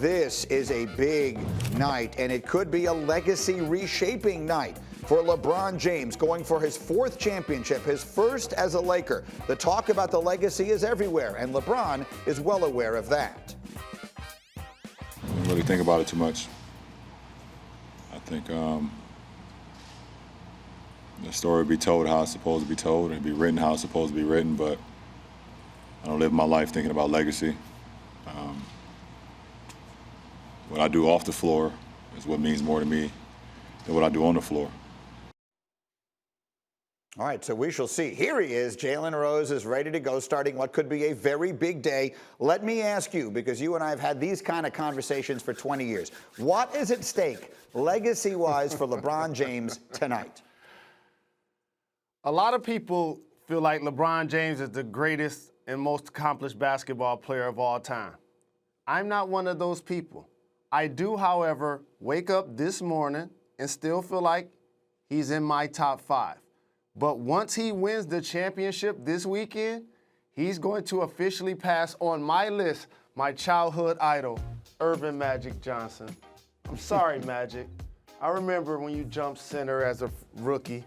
this is a big night, and it could be a legacy reshaping night for LeBron James, going for his 4th championship, his first as a Laker. The talk about the legacy is everywhere, and LeBron is well aware of that. I didn't really think about it too much. I think the story would be told how it's supposed to be told, and be written how it's supposed to be written, but I don't live my life thinking about legacy. What I do off the floor is what means more to me than what I do on the floor. All right, so we shall see. Here he is. Jalen Rose is ready to go, starting what could be a very big day. Let me ask you, because you and I have had these kind of conversations for 20 years, what is at stake, legacy-wise, for LeBron James tonight? A lot of people feel like LeBron James is the greatest and most accomplished basketball player of all time. I'm not one of those people. I do, however, wake up this morning and still feel like he's in my top 5. But once he wins the championship this weekend, he's going to officially pass on my list my childhood idol, Earvin Magic Johnson. I'm sorry, Magic. I remember when you jumped center as a rookie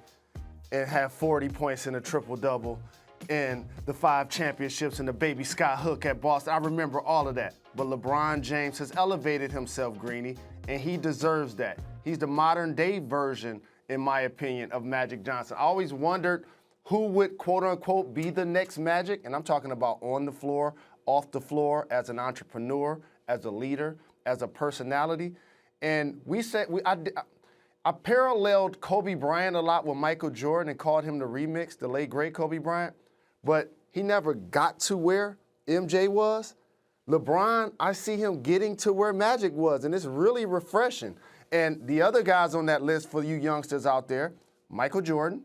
and had 40 points in a triple-double and the 5 championships and the baby Scott Hook at Boston. I remember all of that. But LeBron James has elevated himself, Greeny, and he deserves that. He's the modern-day version, in my opinion, of Magic Johnson. I always wondered who would, quote-unquote, be the next Magic, and I'm talking about on the floor, off the floor, as an entrepreneur, as a leader, as a personality. And I paralleled Kobe Bryant a lot with Michael Jordan and called him the remix, the late, great Kobe Bryant, but he never got to where MJ was. LeBron, I see him getting to where Magic was, and it's really refreshing. And the other guys on that list for you youngsters out there, Michael Jordan,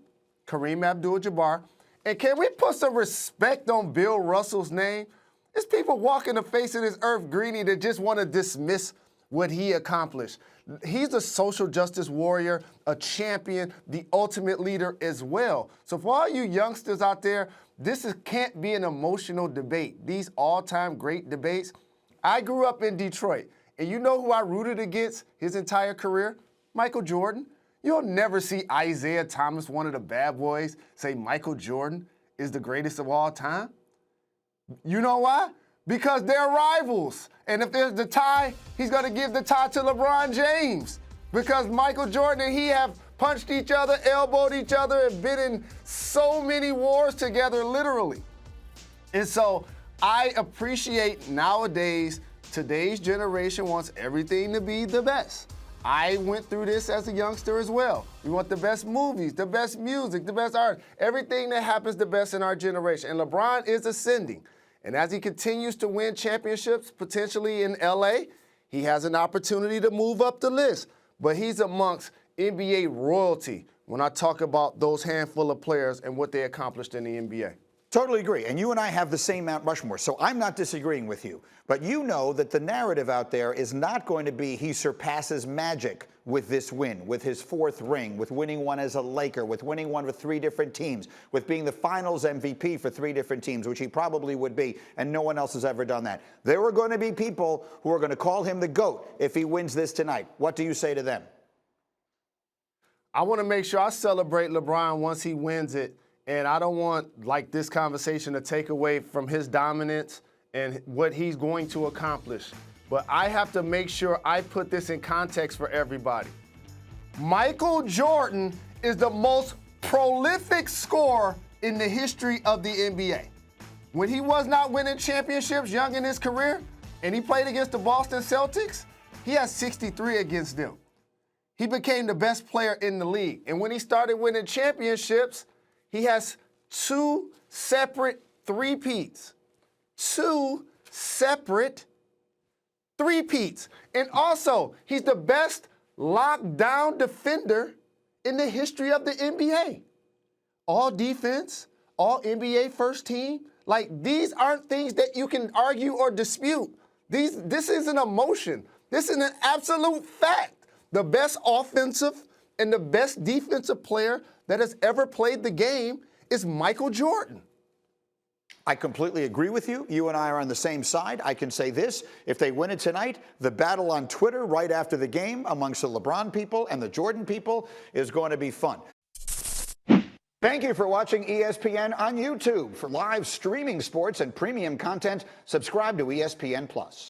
Kareem Abdul-Jabbar, and can we put some respect on Bill Russell's name? There's people walking the face of this earth, Greeny, that just want to dismiss what he accomplished. He's a social justice warrior, a champion, the ultimate leader as well. So for all you youngsters out there, can't be an emotional debate. These all-time great debates. I grew up in Detroit, and you know who I rooted against his entire career? Michael Jordan. You'll never see Isaiah Thomas, one of the bad boys, say Michael Jordan is the greatest of all time. You know why? Because they're rivals. And if there's the tie, he's going to give the tie to LeBron James. Because Michael Jordan and he have punched each other, elbowed each other, and been in so many wars together, literally. And so I appreciate nowadays, today's generation wants everything to be the best. I went through this as a youngster as well. We want the best movies, the best music, the best art, everything that happens the best in our generation. And LeBron is ascending. And as he continues to win championships, potentially in LA, he has an opportunity to move up the list. But he's amongst NBA royalty when I talk about those handful of players and what they accomplished in the NBA. Totally agree. And you and I have the same Mount Rushmore, so I'm not disagreeing with you. But you know that the narrative out there is not going to be he surpasses Magic with this win, with his 4th ring, with winning one as a Laker, with winning one with 3 different teams, with being the finals MVP for 3 different teams, which he probably would be, and no one else has ever done that. There are going to be people who are going to call him the GOAT if he wins this tonight. What do you say to them? I want to make sure I celebrate LeBron once he wins it. And I don't want, like, this conversation to take away from his dominance and what he's going to accomplish. But I have to make sure I put this in context for everybody. Michael Jordan is the most prolific scorer in the history of the NBA. When he was not winning championships young in his career, and he played against the Boston Celtics, he had 63 against them. He became the best player in the league. And when he started winning championships, he has 2 separate three-peats. 2 separate three-peats. And also, he's the best lockdown defender in the history of the NBA. All defense, all NBA first team. Like, these aren't things that you can argue or dispute. This is an emotion. This is an absolute fact. The best offensive and the best defensive player that has ever played the game is Michael Jordan. I completely agree with you. You and I are on the same side. I can say this. If they win it tonight, the battle on Twitter right after the game amongst the LeBron people and the Jordan people is going to be fun. Thank you for watching ESPN on YouTube. For live streaming sports and premium content, subscribe to ESPN+.